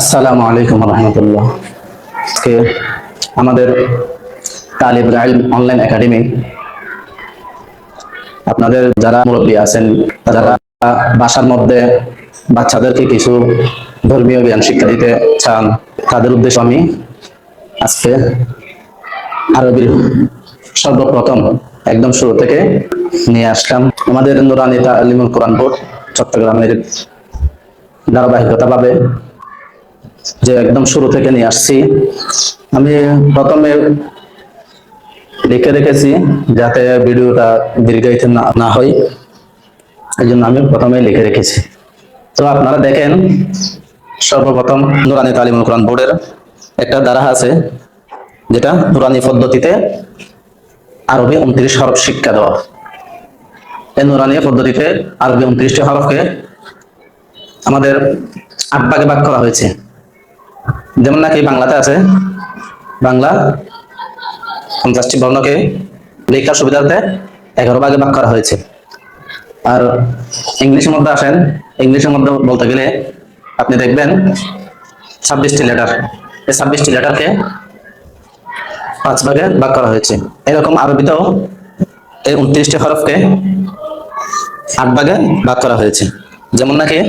আসসালামু আলাইকুম রহমতুল্লাহ। আজকে আমাদের তালিবুল ইলম অনলাইন একাডেমি আপনাদের যারা মুরব্বী আছেন, যারা বাসার মধ্যে বাচ্চাদেরকে কিছু ধর্মীয় জ্ঞান শিক্ষা দিতে চান, তাদের উদ্দেশ্যে আমি আজকে আরবির সর্বপ্রথম একদম শুরু থেকে নিয়ে আসলাম। আমাদের নুরানি তালিমুল কোরআন বোর্ড চট্টগ্রামের ধারাবাহিকতা পাবে যে একদম শুরু থেকে নিয়ে আসছি। আমি প্রথমে লিখে রেখেছি যাতে ভিডিওটা দীর্ঘায়িত না হয়, এই জন্য আমি প্রথমে লিখে রেখেছি। তো আপনারা দেখেন, সর্বপ্রথম নুরানি তালিমুল কোরআন বোর্ডের একটা ধারা আছে যেটা নুরানি পদ্ধতিতে আরবি 29 হরফ শিক্ষা দেওয়া। এই নুরানি পদ্ধতিতে আরবি 29টি হরফকে আমাদের 8 ভাগে ভাগ করা হয়েছে। যেমন নাকি বাংলাতে আছে, বাংলা 50টি বর্ণকে লেখার সুবিধার্থে 11 ভাগে ভাগ করা হয়েছে। আর ইংলিশের মধ্যে আসেন, ইংলিশের মধ্যে বলতে গেলে আপনি দেখবেন 26টি লেটার, এই 26টি লেটারকে 5 ভাগে ভাগ করা হয়েছে। এরকম আরবিতেও এই 29টি হরফকে 8 ভাগে ভাগ করা হয়েছে। যেমন নাকি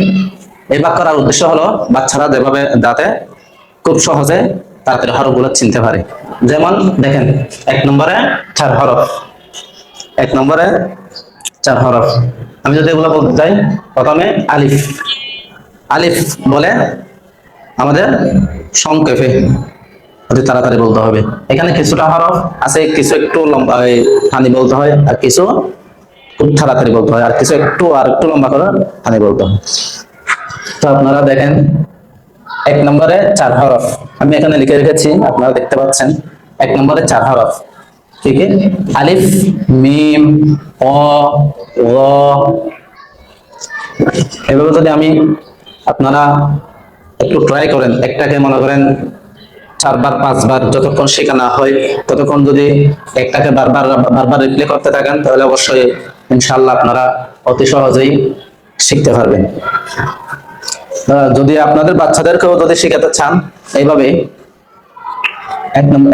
এই ভাগ করার উদ্দেশ্য হলো বাচ্চারা যেভাবে যাতে খুব সহজে তাড়াতাড়ি হরফগুলো চিনতে পারে। যেমন দেখেন, 1 নম্বরে 4 হরফ, 1 নম্বরে 4 হরফ। আমি যদি এগুলো বলতে চাই, প্রথমে আলিফ, আলিফ বলে আমাদের সংক্ষেপে অতি তাড়াতাড়ি বলতে হবে। এখানে কিছুটা হরফ আছে, কিছু একটু লম্বা টানি বলতে হয়, আর কিছু খুব তাড়াতাড়ি বলতে হয়, আর কিছু একটু লম্বা করে টানি বলতে হয়। তো আপনারা দেখেন, 1 নম্বরে 4 হরফ আমি এখানে লিখে রেখেছি, আপনারা দেখতে পাচ্ছেন। 1 নম্বরে 4 হরফ, ঠিক আছে? আলিফ, মিম, অ, র। এভাবে যদি আমি আপনারা একটু ট্রাই করেন, একটাকে মনে করেন 4 বার 5 বার যতক্ষণ শেখা না হয় ততক্ষণ যদি একটাকে বারবার রিপ্লে করতে থাকেন, তাহলে অবশ্যই ইনশাআল্লাহ আপনারা অতি সহজেই শিখতে পারবেন। যদি আপনাদের বাচ্চাদেরকেও যদি শেখাতে চান, এইভাবে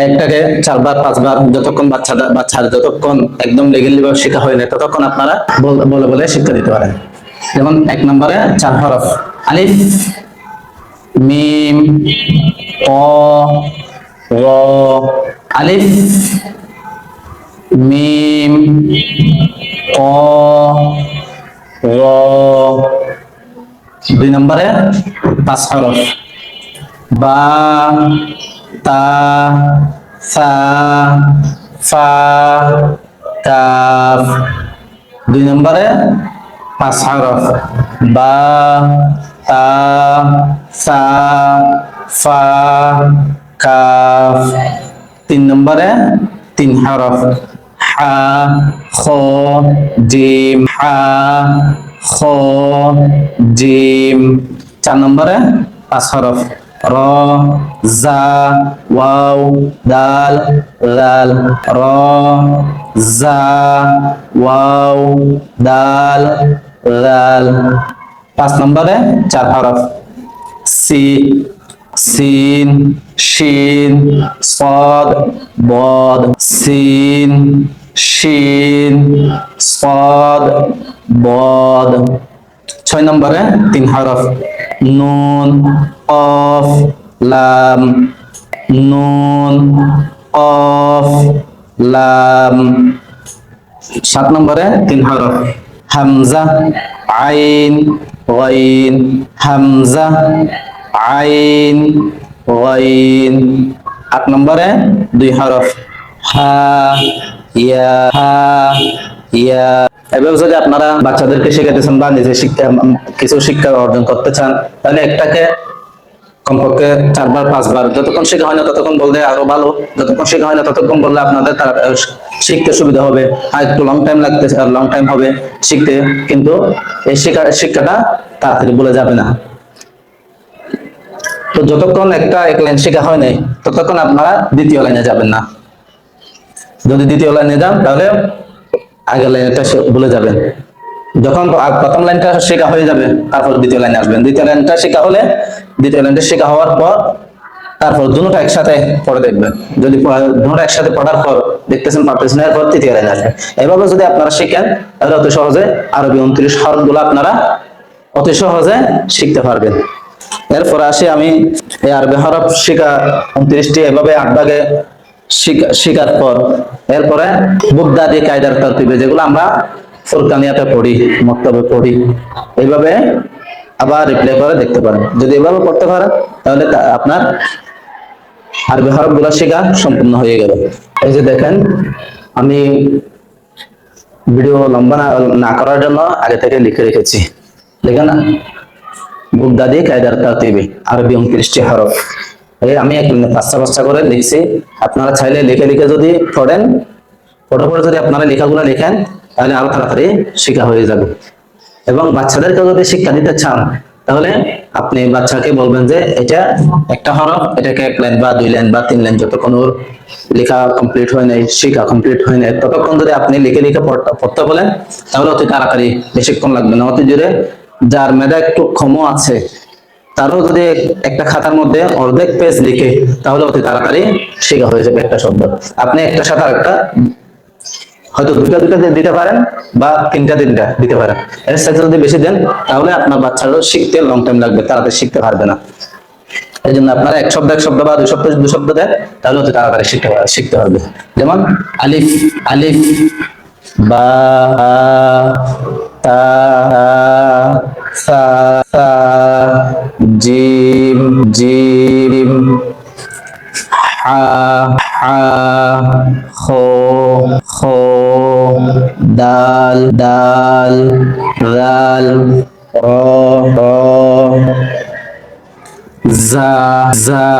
একটাকে 4 বার 5 বার যতক্ষণ বাচ্চার যতক্ষণ একদম লেগেলি ভাবে শেখা হয় না, ততক্ষণ আপনারা বলে বলে শিক্ষা দিতে পারেন। যেমন 1 নম্বরে 4 হরফ, আলিফ, মিম, অ, র। আলিফ, মিম, অ, র। 2 নম্বরে 5 হরফ, বা, তা, সা, ফা, কাফ। 2 নম্বরে 5 হরফ, বা, তা, সা, ফা, কাফ। 3 নম্বরে 3 হরফ, হা, খ, জিম, হা, খ, জিম। 4 নম্বরে 5 হরফ, র, জা, ওয়াও, দাল, লাল। র, জা, ওয়াও, দাল, লাল। 5 নম্বরে 4 হরফ, সিন, শিন, সদ, বদ। সিন, শিন, সদ, বদ। 6 নম্বরে 3 হরফ, নুন, কফ, লাম। নুন, কফ, লাম। 7 নম্বরে 3 হরফ, হামজা, আইন, গাইন। হামজা, আইন, গাইন। 8 নম্বরে 2 হরফ, হা, ইয়া, হা, ইয়া। এভাবে যদি আপনারা বাচ্চাদেরকে শেখাতে চান বা নিজে কিছু শিক্ষা অর্জন করতে চান, তাহলে একটাকে কমপক্ষে 4 বার 5 বার যতক্ষণ শেখা হয় না ততক্ষণ বললে আরো ভালো, যতক্ষণ শেখা হয় না ততক্ষণ বললে আপনাদের শিখতে সুবিধা হবে। আর একটু লং টাইম হবে শিখতে, কিন্তু এই শিক্ষাটা তাড়াতাড়ি বলে যাবে না। তো যতক্ষণ এক লাইন শেখা হয় নাই ততক্ষণ আপনারা দ্বিতীয় লাইনে যাবেন না। যদি দ্বিতীয় লাইনে যান তাহলে আগের লাইনটা ভুলে যাবেন। যখন প্রথম লাইনটা শেখা হয়ে যাবে তারপর দ্বিতীয় লাইনে আসবেন। দ্বিতীয় লাইনটা শেখা হলে দ্বিতীয় লাইনটা শেখা হওয়ার পর তারপর দুটোটা একসাথে পড়ে দেখবেন। যদি দুটোটা একসাথে পড়ার পর দেখতেছেন পারতেছেন, এরপর তৃতীয় লাইন আসবে। এভাবে যদি আপনারা শিখেন তাহলে অতি সহজে আরবি 29 হরফগুলো আপনারা অতি সহজে শিখতে পারবেন। এরপর আসি আমি এই আরবি হরফ শিখা 29টি এভাবে 8 ভাগে শিখার পর এরপরে বুগদাদি কায়দার তারতিবে, যেগুলো আমরা ফুরকানিয়াতে পড়ি, মক্তবে পড়ি, এইভাবে আবার রিপ্লে করে দেখতে পারেন। যদি এভাবে পড়তে পারেন তাহলে আপনার আরবি হরফগুলো শেখা সম্পূর্ণ হয়ে গেল। এই যে দেখেন, আমি ভিডিও লম্বা না করার জন্য আগে থেকে লিখে রেখেছি। দেখেন, বুগদাদি কায়দার তারতিবে আরবি 29টি হরফ, এই আমি পাঁচটা করে লিখছি। আপনারা চাইলে লিখে লিখে যদি পড়েন, পড়ে যদি আপনারা লেখাগুলো লেখেন তাহলে আরো তাড়াতাড়ি শেখা হয়ে যাবে। এবং বাচ্চাদেরকে যদি শিক্ষা দিতে চান তাহলে আপনি বাচ্চাকে বলবেন যে এটা একটা হরফ, এটাকে 1 লাইন বা 2 লাইন বা 3 লাইন, যতক্ষণ ওর লেখা কমপ্লিট হয় নাই, শেখা কমপ্লিট হয় নাই, ততক্ষণ যদি আপনি লিখে লিখে পড়তে বলেন তাহলে অতি তাড়াতাড়ি, বেশিক্ষণ লাগবে না, অতি জোরে। যার মেধা একটু কম আছে তারও যদি একটা খাতার মধ্যে অর্ধেক পেজ লিখে তাহলে অতি তাড়াতাড়ি শেখা হয়ে যাবে একটা শব্দ। আপনি একটা সাথে একটা হয়তো দুটা দিতে পারেন বা তিনটা দিতে পারেন, এর সাথে যদি বেশি দেন তাহলে আপনার বাচ্চারও শিখতে লং টাইম লাগবে, তাড়াতাড়ি শিখতে পারবে না। এই জন্য আপনারা এক শব্দ বা 2 শব্দ দেন তাহলে অতি তাড়াতাড়ি শিখতে পারবে। যেমন আলিফ আলিফ, বা তা সা সা, জিম জিম, হা হা, খো খো, দাল দাল, রাল র র, জা জা,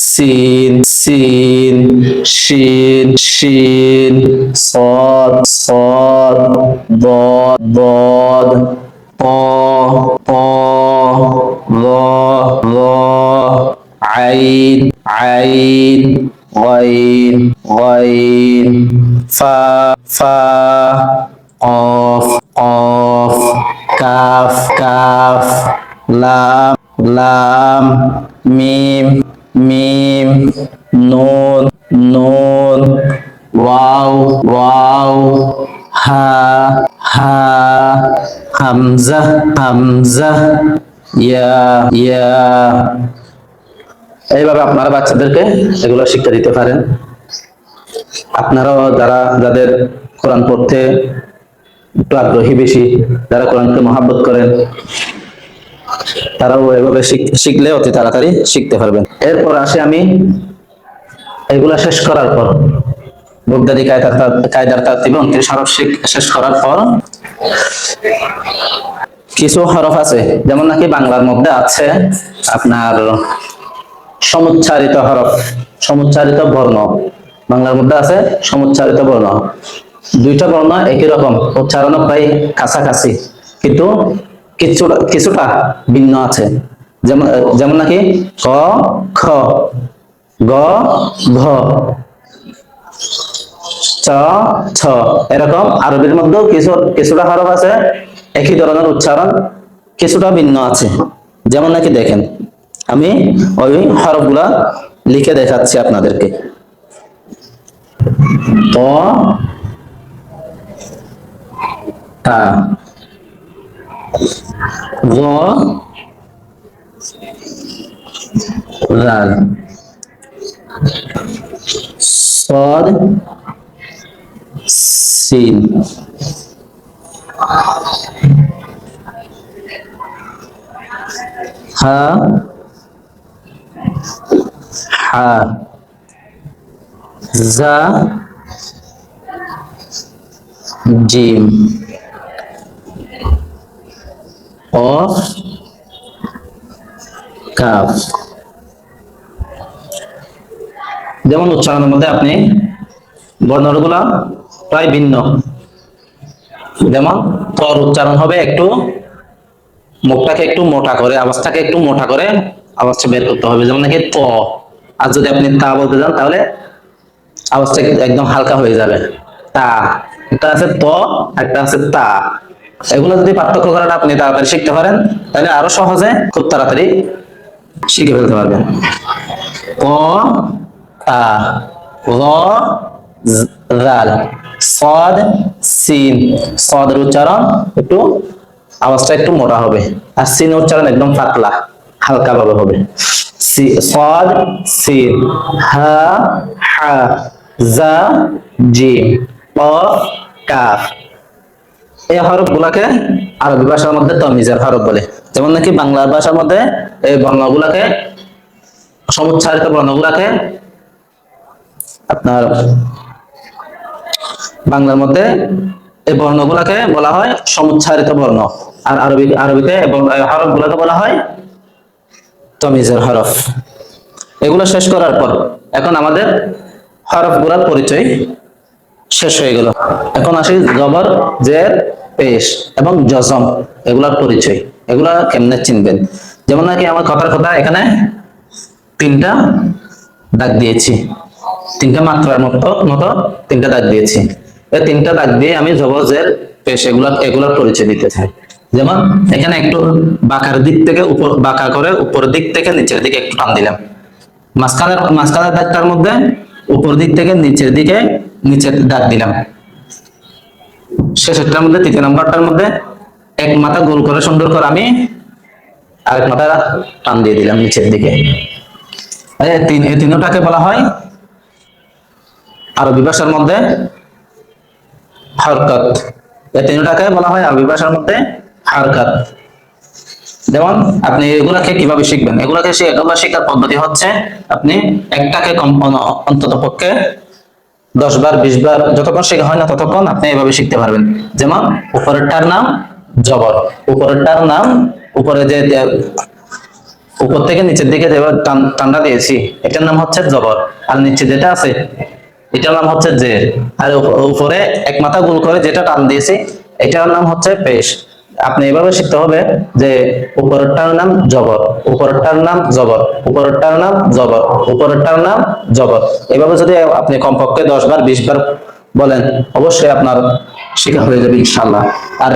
সিন সিন, শিন শিন, সদ সদ, বদ বদ, প প, র র, আইন আইন, গাইন গাইন, ফা ফা, কফ কফ, কাফ কাফ, লাম লাম, মিম মিম, নুন নুন, ওয়াও ওয়াও, হা হা, হামজা হামজা, ইয়া ইয়া। এইভাবে আপনারা বাচ্চাদেরকে এগুলো শিক্ষা দিতে পারেন। আপনারাও যাদের কোরআন পড়তে একটু আগ্রহী বেশি, যারা কোরআনকে মহাব্বত করেন, তারাও এভাবে শিখলে অতি তাড়াতাড়ি শিখতে পারবেন। এরপর আসে আমি এগুলা শেষ করার পর, বুগদাদি কায়দার তারতিবে 29 হরফ শেষ করার পর কিছু হরফ আছে, যেমন নাকি বাংলার মধ্যে আছে আপনার সমুচ্চারিত হরফ, সমুচ্চারিত বর্ণ। বাংলার মধ্যে আছে সমুচ্চারিত বর্ণ, 2টা বর্ণ একই রকম, উচ্চারণ প্রায় কাছাকাছি, কিন্তু কিছুটা ভিন্ন আছে। যেমন নাকি ক খ, গ ঘ, চ ছ, এরকম আরবির মধ্যেও কিছুটা হরফ আছে একই ধরনের উচ্চারণ, কিছুটা ভিন্ন আছে। যেমন নাকি দেখেন, আমি ওই হরফগুলা লিখে দেখাচ্ছি আপনাদেরকে। ত তা, গ রাল, সদ সিন, হা হা, জা জিম, কফ কাফ। যেমন উচ্চারণের মধ্যে আপনি বর্ণগুলা প্রায় ভিন্ন। যেমন তর উচ্চারণ হবে একটু, মুখটাকে একটু মোটা করে, আওয়াজটাকে একটু মোটা করে আওয়াজটা বের করতে হবে। যেমন নাকি ত, আর যদি আপনি তা বলতে যান তাহলে আওয়াজটা একদম হালকা হয়ে যাবে। তা, একটা আছে ত, একটা আছে তা। এগুলো যদি পার্থক্য করাটা আপনি তাড়াতাড়ি শিখতে পারেন তাহলে আরো সহজে খুব তাড়াতাড়ি শিখে ফেলতে পারবেন। ক কা ল জাল সদ সিন। সদের উচ্চারণ একটু আওয়াজটা একটু মোটা হবে, আর সিন উচ্চারণ একদম পাতলা হালকা ভাবে হবে। সদ সিন হা হা জা জিম কফ কাফ। এই হরফ গুলাকে আরবি ভাষার মধ্যে তমিজের হরফ বলে। যেমন নাকি বাংলা ভাষার মধ্যে এই বর্ণগুলাকে, সমুচ্চারিত বর্ণগুলাকে আপনার বাংলার মধ্যে এই বর্ণগুলাকে বলা হয় সমুচ্চারিত বর্ণ, আর আরবিতে হরফ গুলাকে বলা হয় তমিজের হরফ। এগুলো শেষ করার পর এখন আমাদের হরফ গুলার পরিচয় শেষ হয়ে গেল। এখন আসি জবর জের পেশ এবং জজম, এগুলার পরিচয়, এগুলা কেমনে চিনবেন। যেমন নাকি আমার কথার কথা এখানে তিনটা দাগ দিয়েছি, তিনটা মাত্রার মতো তিনটা দাগ দিয়েছি। এই তিনটা দাগ দিয়ে আমি জবর জের পেশ এগুলার পরিচয় দিতে চাই। যেমন এখানে একটু বাঁকার দিক থেকে বাঁকা করে উপরের দিক থেকে নিচের দিকে একটু টান দিলাম। মাঝখানের দাগটার মধ্যে উপর দিক থেকে নিচের দাগ দিলাম। শেষেরটার মধ্যে তৃতীয় নম্বরটার মধ্যে এক মাথা গোল করে সুন্দর করে আমি আরেক মাথা টান দিয়ে দিলাম নিচের দিকে। এই তিনটাকে বলা হয় আরবি ভাষার মধ্যে হরকত। এই তিনটাকে বলা হয় আরবি ভাষার মধ্যে হরকত। যেমন আপনি এগুলাকে কিভাবে শিখবেন, এগুলো শেখার পদ্ধতি হচ্ছে আপনি একটাকে অন্তত পক্ষে 10 বার 20 বার যতক্ষণ শেখা হয় না ততক্ষণ আপনি এভাবে শিখতে পারবেন। যেমন উপরেরটার নাম জবর, উপরেরটার নাম উপরে যে উপর থেকে নিচের দিকে যে টানটা দিয়েছি এটার নাম হচ্ছে জবর, আর নিচে যেটা আছে এটার নাম হচ্ছে জের, আর উপরে এক মাথা গোল করে যেটা টান দিয়েছি এটার নাম হচ্ছে পেশ। আপনি এভাবে শিখতে হবে যে উপরেরটার নাম জবর, উপরেরটার নাম জবর, উপরেরটার নাম জবর, উপরেরটার নাম জবর। এভাবে যদি আপনি কমপক্ষে 10 বার 20 বার বলেন অবশ্যই আপনার শেখা হয়ে যাবে ইনশাআল্লাহ। আর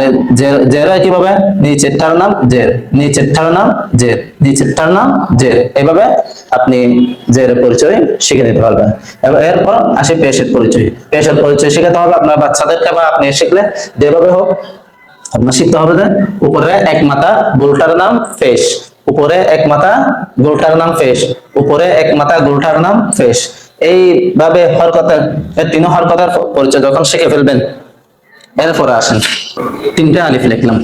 জের কিভাবে, নিচেরটার নাম জের, নিচেরটার নাম জের, নিচেরটার নাম জের, এভাবে আপনি জের পরিচয় শিখে নিতে পারবেন। এরপর আসে পেশের পরিচয়। পেশের পরিচয় শিখাতে হবে আপনার বাচ্চাদেরকে, বা আপনি শিখলে যেভাবে হোক আপনার শিখতে হবে যে উপরে এক মাথা গোলটার নাম ফেস, উপরে এক মাথা গোলটার নাম ফেস, উপরে এক মাথা গোলটার নাম ফেস। এইভাবে হরকতের তিন হরকতের পরিচয় যখন শিখে ফেলবেন, এরপরে আসেন তিনটা আলিফ লিখলাম।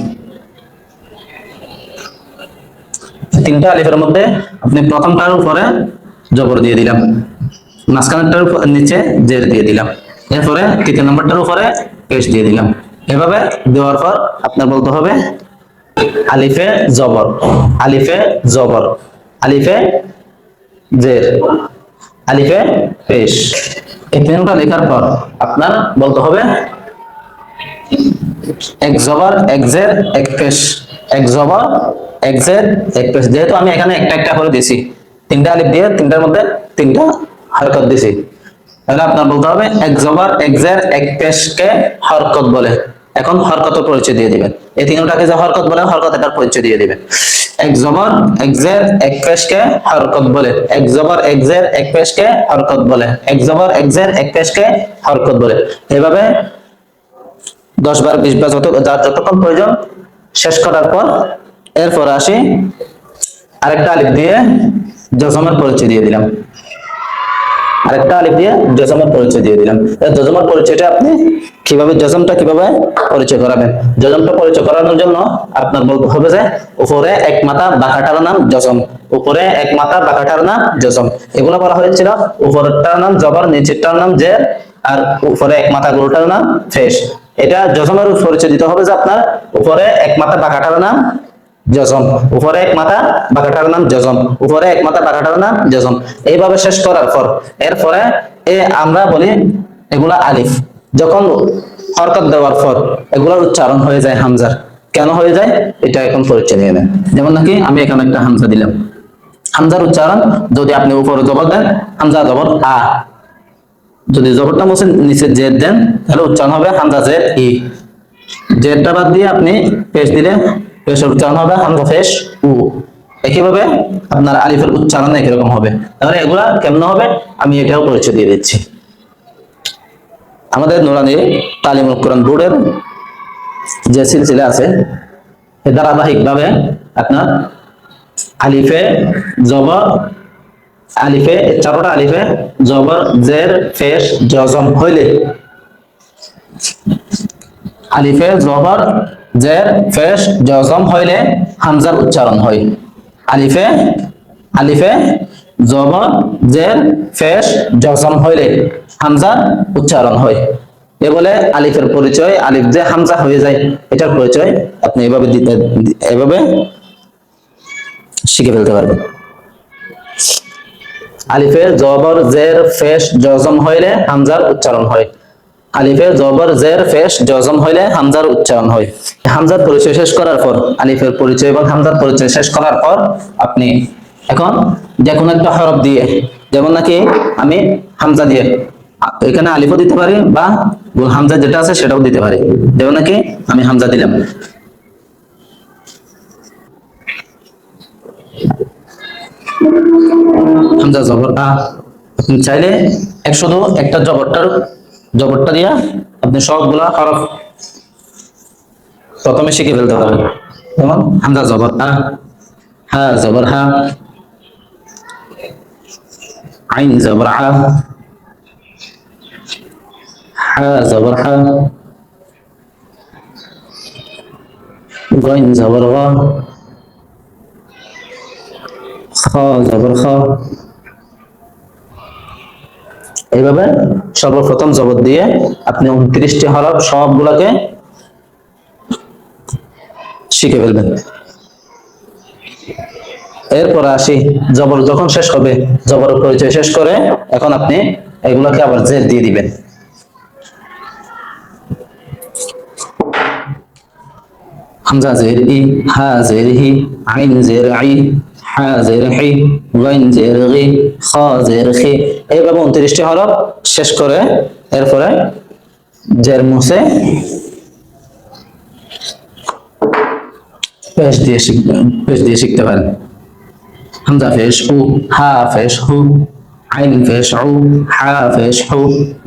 তিনটা আলিফের মধ্যে আপনি প্রথমটার উপরে জবর দিয়ে দিলাম, মাঝখানেরটার নিচে জের দিয়ে দিলাম, এরপরে তৃতীয় নম্বরটার উপরে পেশ দিয়ে দিলাম। এভাবে দেওয়ার পর আপনার বলতে হবে আলিফে জবর, আলিফে জবর, আলিফে জের, আলিফে পেশ। এই তিনটা লেখার পর আপনার বলতে হবে এক জবর এক জের এক পেশ, এক জবর এক জের এক পেশ। যেহেতু আমি এখানে একটা একটা করে দিয়েছি, তিনটা আলিফ দিয়ে তিনটার মধ্যে তিনটা হরকত দিয়েছি, তাহলে আপনার বলতে হবে এক জবর এক জের এক পেশকে হরকত বলে। এখন হরকতের পরিচয় দিয়ে দিবেন, এই তিনটাকে যে হরকত বলে হরকতের পরিচয় দিয়ে দিবেন। এক জবর এক জের এক পেশকে হরকত বলে, এক জবর এক জের এক পেশকে হরকত বলে, এক জবর এক জের এক পেশকে হরকত বলে। এভাবে 10 বার 20 বার যতক্ষণ প্রয়োজন শেষ করার পর এরপর আসি আরেকটা আলিফ দিয়ে জজমের পরিচয় দিয়ে দিলাম, আরেকটা আলিফ দিয়ে জজমের পরিচয় দিয়ে দিলাম। জজমের পরিচয়টা আপনি কিভাবে পরিচয় করাবেন, জজমটা পরিচয় করানোর জন্য আপনার বলতে হবে যে উপরে এক মাথা বাঁকাটার নাম জজম, উপরে এক মাথা বাঁকাটার নাম জজম। এগুলো বলা হয়েছিল উপরেরটার নাম জবর, নিচেরটার নাম জের, আর উপরে এক মাথা গোলটার নাম ফেশ। এটা জজমের পরিচয় দিতে হবে যে আপনার উপরে এক মাথা বাঁকাটার নাম জজম, উপরে এক মাথা বাঁকাটার নাম জজম, উপরে এক মাথা বাঁকাটার নাম জজম। এইভাবে শেষ করার পর এরপরে আমরা বলি এগুলা আলিফ। যখন হরকত দেওয়ার পর এগুলোর উচ্চারণ হয়ে যায় হামজার। কেন হয়ে যায় এটা এখন পরিচয় নিয়ে নেন। যেমন নাকি আমি এখানে একটা হামজা দিলাম, হামজার উচ্চারণ যদি আপনি উপরে জবর দেন হামজা জবর আ, যদি জবরটা মুছে নিচে জেদ দেন তাহলে উচ্চারণ হবে হামজা জেদ ই। জেদটা বাদ দিয়ে আপনি পেশ দিলে পেশের উচ্চারণ হবে হামজা ফেশ উ। একইভাবে আপনার আলিফের উচ্চারণ একই রকম হবে। তাহলে এগুলা কেমন হবে আমি এটাও পরিচয় দিয়ে দিচ্ছি। আমাদের নুরানি তালিমুল কোরআন বোর্ডের যে সিলসিলা আছে ধারাবাহিক ভাবে আপনার আলিফে জবর, আলিফে চারোটা আলিফে জবর জের পেশ জজম হইলে, আলিফে জবর জের পেশ জজম হইলে হামজার উচ্চারণ হয়। আলিফে আলিফে জবর জের পেশ জজম হইলে হামজার উচ্চারণ হয়। এ বলে আলিফের পরিচয়, আলিফ যে হামজা হয়ে যায় এটার পরিচয় আপনি এভাবে শিখে ফেলতে পারবেন। আলিফে জবর জের পেশ জজম হইলে হামজার উচ্চারণ হয়। আলিফে জবর জের পেশ জজম হইলে হামজার উচ্চারণ হয়। হামজার পরিচয় শেষ করার পর, আলিফের পরিচয় এবং হামজার পরিচয় শেষ করার পর আপনি এখন যে কোনো একটা হরফ দিয়ে, যেমন নাকি আমি হামজা দিয়ে এখানে আলিফও দিতে পারি বা হামজা যেটা আছে সেটাও দিতে পারি। যেমন নাকি আমি হামজা দিলাম, হামজা জবর আ। আপনি চাইলে শুধু একটা জবরটা দিয়া আপনি সবগুলা হরফ প্রথমে শিখে ফেলতে পারেন। যেমন হামজা জবর আ, হা জবর হা, আইন জবর আ, হা জবর হা, গইন জবর গ, খ জবর খ। এইভাবে সর্বপ্রথম জবর দিয়ে আপনি 29টি হরফ সবগুলাকে শিখে ফেলবেন। এরপর আসি জবর যখন শেষ হবে, জবর পরিচয় শেষ করে এখন আপনি এগুলোকে আবার জের দিয়ে দিবেন। হামজা জের ই, হা জের হি, আইন জের আই, হা জের হি, গাইন জের গি, খ জের খি। এইভাবে 29টি হরফ শেষ করে এরপরে জের মুছে পেশ দিয়ে শিখতে পারেন। হামজা পেশ হু, হা পেশ হু, আইন পেশ হু, হা পেশ হু,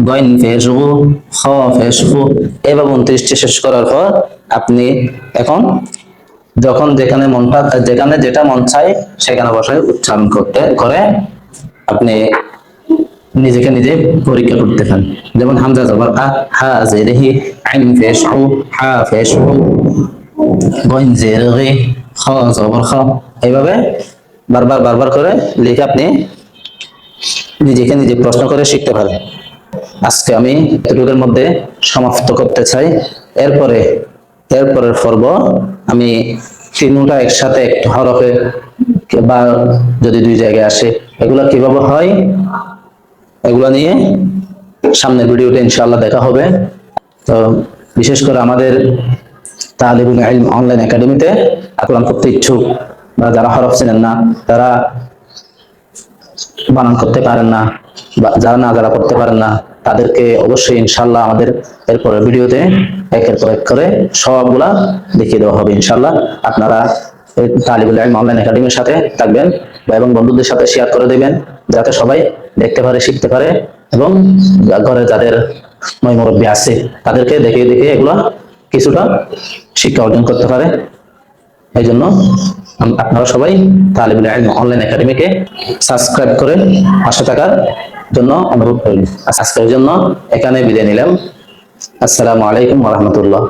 গাইন পেশ গু, খ পেশ হু। এভাবে 29টি শেষ করার পর আপনি এখন যখন যেখানে যেটা মন চায় সেখানে বসে উচ্চারণ করে আপনি নিজেকে নিজে পরীক্ষা করতে পারেন। যেমন হামজা জবর আ, হা জের হি, আইন পেশ হু, হা পেশ হু, গাইন জের গি, খ জবর খ। এইভাবে বারবার করে লিখে আপনি নিজেকে নিজে প্রশ্ন করে শিখতে পারেন। আজকে আমি এতটুকুর মধ্যে সমাপ্ত করতে চাই। এরপরের পর্ব আমি তিনটা একসাথে একটা হরফে বা যদি দুই জায়গায় আসে এগুলা কিভাবে হয় এগুলা নিয়ে সামনের ভিডিওতে ইনশাআল্লাহ দেখা হবে। তো বিশেষ করে আমাদের তালিবুল ইলম অনলাইন একাডেমিতে কোরআন পড়তে ইচ্ছুক বা যারা হরফ চেনেন না, তারা বানান করতে পারেন না, যারা করতে পারেন না, তাদেরকে অবশ্যই ইনশাআল্লাহ আমাদের এরপরের ভিডিওতে একের পর এক করে সবগুলা দেখিয়ে দেওয়া হবে ইনশাআল্লাহ। আপনারা তালিবুল ইলম অনলাইন একাডেমির সাথে থাকবেন এবং বন্ধুদের সাথে শেয়ার করে দেবেন যাতে সবাই দেখতে পারে, শিখতে পারে এবং ঘরে যাদের মুরব্বী আছে তাদেরকে দেখে এগুলা কিছুটা শিক্ষা অর্জন করতে পারে। এই জন্য আপনারা সবাই তালিবুল ইলম অনলাইন একাডেমিকে সাবস্ক্রাইব করে পাশে থাকার জন্য অনুরোধ করি। আজকের জন্য এখানে বিদায় নিলাম। আসসালামু আলাইকুম ওয়া রাহমাতুল্লাহ।